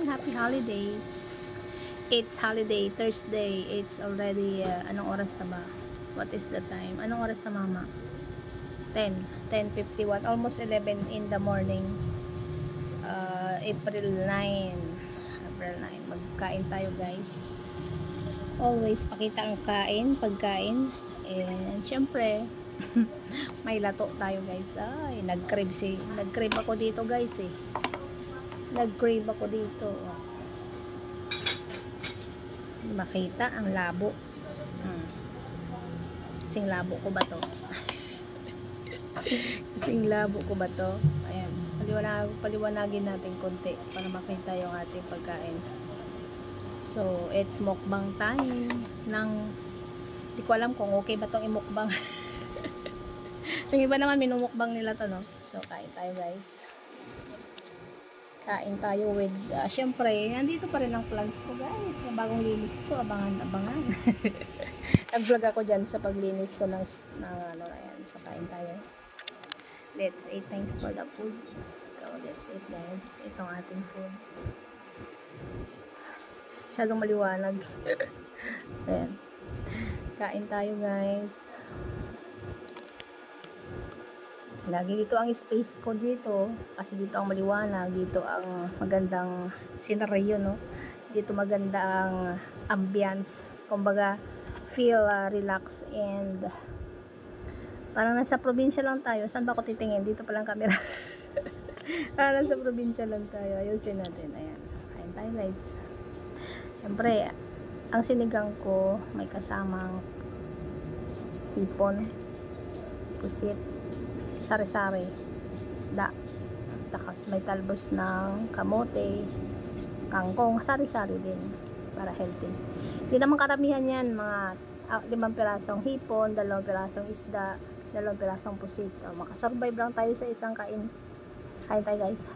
Happy holidays. It's holiday Thursday. It's already anong oras na ba? What is the time? Anong oras na mama? 10:51, almost 11 in the morning. April 9. April 9. Magkain tayo, guys. Always pakita ang pagkain. And syempre, may lato tayo, guys. Ay, nag-crave ako dito, guys, eh. Nag-crave ako dito. Makita ang labo. Kasing labo ko ba to? Kasing labo ko ba to? Ayan. Paliwanagin natin konti para makita yung ating pagkain. So, it's mukbang time ng, di ko alam kung okay ba tong imukbang. Yung iba naman minumukbang nila to, no? So, kain tayo, guys. Kain tayo with, syempre, nandito pa rin ang plants ko, guys. Na bagong linis ko, abangan. Nag-vlog ako dyan sa paglinis ko ng ano na yan. So, kain tayo. Let's eat. Thanks for the food. So, let's eat, guys. Itong ating food. Masyadong maliwanag. Ayan. Kain tayo, guys. Lagi dito ang space ko dito. Kasi dito ang maliwanag. Dito ang magandang scenario, no? Dito magandang ambience. Kumbaga, feel relax and parang nasa probinsya lang tayo. Saan ba ako titingin? Dito palang camera. Parang nasa probinsya lang tayo. Ayusin natin. Ayan. Kain tayo, guys. Siyempre, ang sinigang ko may kasamang hipon, pusit, sari-sari, isda, tapos may talbos ng kamote, kangkong, sari-sari din para healthy. Hindi naman karamihan yan, mga 5 pirasong hipon, 2 pirasong isda, 2 pirasong pusit. Makasurvive lang tayo sa isang kain. Kain tayo, guys.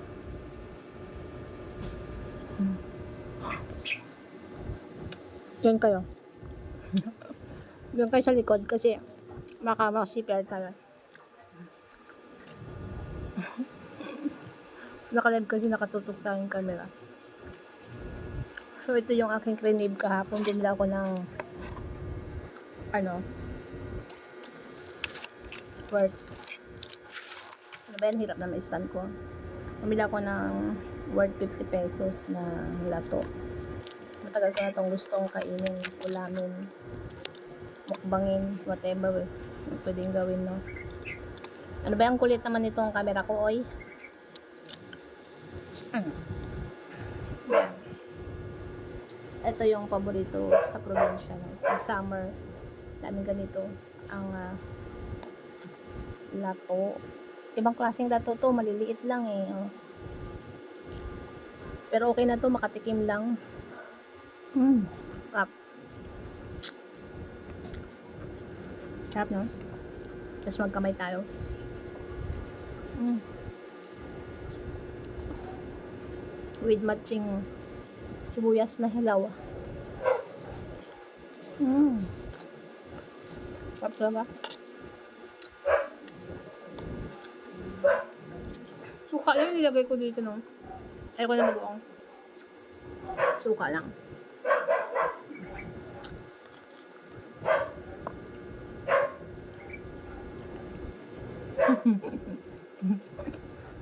Diyan kayo. Diyan kayo sa likod kasi makasipil tayo. Nakalive kasi nakatutok tayong camera. So, ito yung aking crave kahapon. Bumila ako ng worth. Ano ba yan? Hirap na ma-stand ko. Bumila ako ng worth 50 pesos na lato. Matagal ko na itong gustong kainin, ulamin, mukbangin, whatever pwedeng gawin, no? Ano ba yung kulit naman nitong camera ko, oy? Yeah. Ito yung paborito sa probinsya, no? Sa summer, daming ganito ang lato. Ibang klaseng lato to, maliliit lang eh, oh. Pero okay na to, makatikim lang. Sarap. Sarap, no? Tapos magkamay tayo. With matching sibuyas na hilaw. Sarap ba? Suka lang yung nilagay ko dito, no? Ayoko na mag-uong. Suka lang.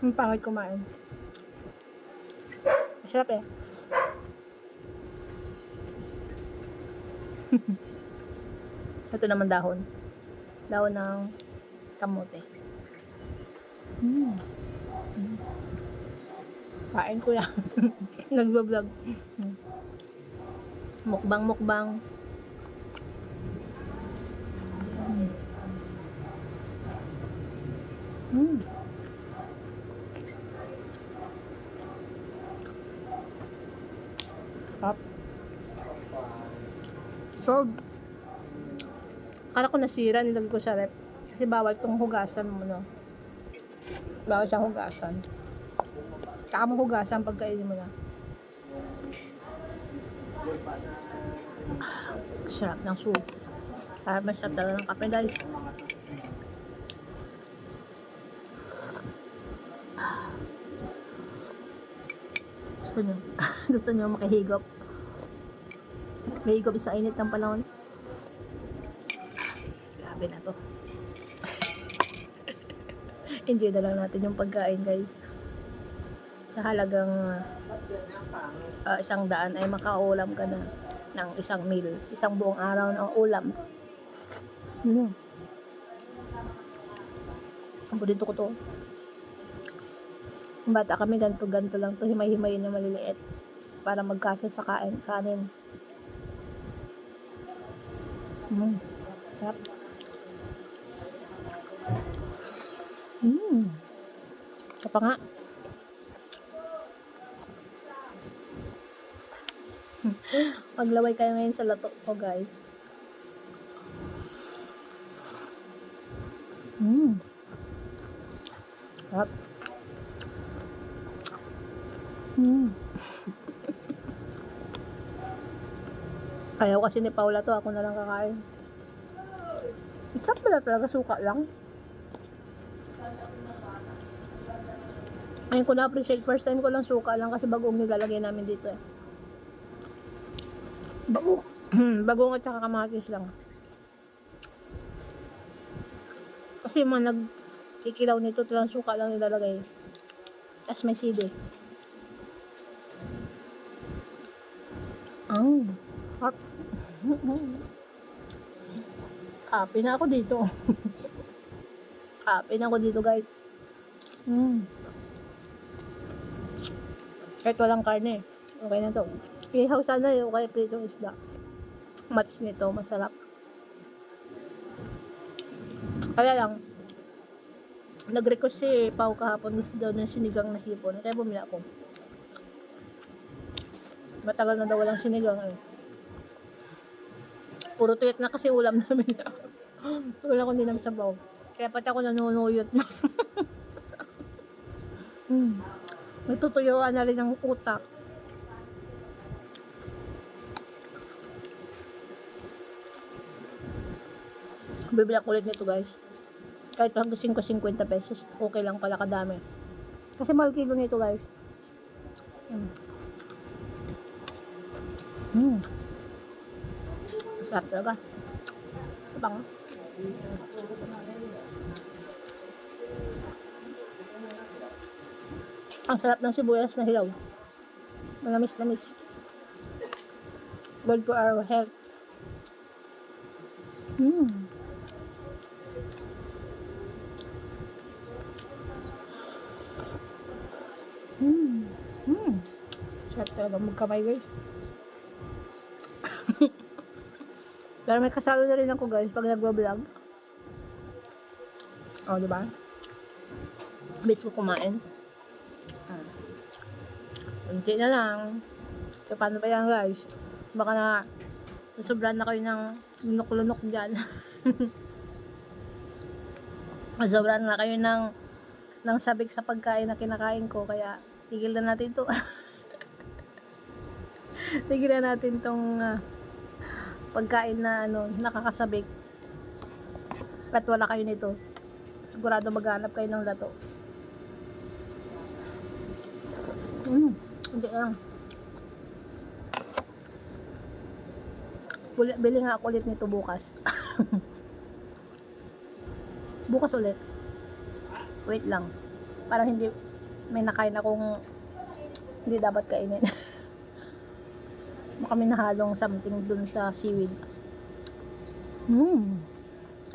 Ang pangit kumain. Masarap eh. Ito naman dahon. Dahon ng kamote. Kain ko yan. Nagbablog. Mukbang. Sarap. So, akala ko nasira, nilagay ko sa rep. Kasi bawal itong hugasan mo, no? Bawal siyang hugasan. Saka mo hugasan pagkainin mo na. Sarap ng soup. Masarap talaga ng kape, guys. Gusto nyo? Gusto nyo makihigop? Makihigop sa init ng panahon? Grabe na to. Enjoy na lang natin yung pagkain, guys. Sa halagang 100 ay makaulam ka na ng isang meal. Isang buong araw ng ulam. Ang burrito ko to. Bata kami, ganto-ganto lang to. Himay-himay na maliliit. Para magkasya sa kanin. Sarap. Apa nga? Maglaway kayo ngayon sa lato ko, guys. Sarap. Ayaw kasi ni Paula to, ako na lang kakain. Isang pala talaga, suka lang. Ayun ko na-appreciate. First time ko lang suka lang kasi bagong nilalagay namin dito eh. Bagong at saka kamatis lang. Kasi yung mga nagkikilaw nito, talang suka lang nilalagay. As may sili. Hot. Happy na ako dito. Happy na ako dito, guys. Kahit walang karne, okay na to. Ihaw sana yung kay pritong isda. Match nito, masarap. Kaya lang, nag-request si Pao kahapon, gusto daw ng sinigang na hipon. Kaya bumili ako. Matagal na daw walang sinigang eh. Puro tuyot na kasi ulam namin. Wala ko din naman sabaw. Kaya pati ako nanunuyot na. Natutuyuan na rin ang utak. Bibili ako ulit nito, guys. Kahit hanggang 50 pesos, okay lang pala kadami. Kasi mahal kilo nito, guys. Sarap talaga. Sabang. Ang sarap ng sibuyas na hilaw. Manamis-namis. Good for our health. Sarap talaga magkamay, guys. Pero may kasalo na rin ako, guys, pag nagwa-vlog. Oh, diba? Bis ko kumain. Hindi na lang. So, paano pa yan, guys? Baka na nasobrahan na kayo ng lunok-lunok dyan. Nasobrahan na kayo ng sabik sa pagkain na kinakain ko. Kaya, tigil na natin to. Tigil na natin tong pagkain na nakakasabik. At wala kayo nito. Sigurado maghanap kayo ng lato. Hindi lang. Bili nga ako ulit nito bukas. Bukas ulit. Wait lang. Parang hindi may nakain akong hindi dapat kainin. Kami nahalong something dun sa seaweed.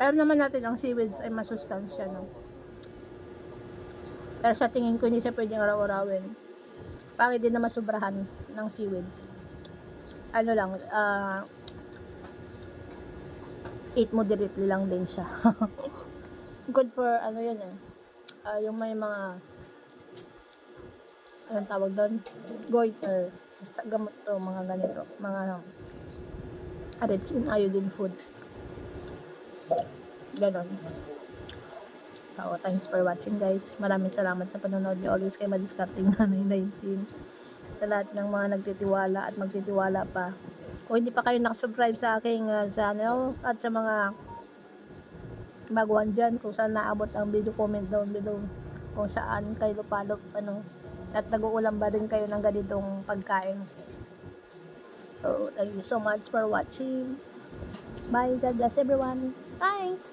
Alam naman natin ang seaweeds ay masustansya, no? Pero sa tingin ko hindi siya pwedeng araw-arawin. Pangit din na masubrahan ng seaweeds. Ano lang, eat moderately lang din siya. Good for, yun yung may mga, anong tawag doon? Goiter. Sa gamot to, mga ganito. Mga, rich in iodine food. Ganon. So, thanks for watching, guys. Maraming salamat sa panonood niyo. Always kayo madiscarding na 919. Sa lahat ng mga nagtitiwala at magtitiwala pa. Kung hindi pa kayo nakasubscribe sa aking channel at sa mga baguhan dyan, kung saan naabot ang video, comment down below. Kung saan kayo follow, at nag-uulam ba din kayo ng ganitong pagkain. So, thank you so much for watching. Bye. God bless everyone. Thanks.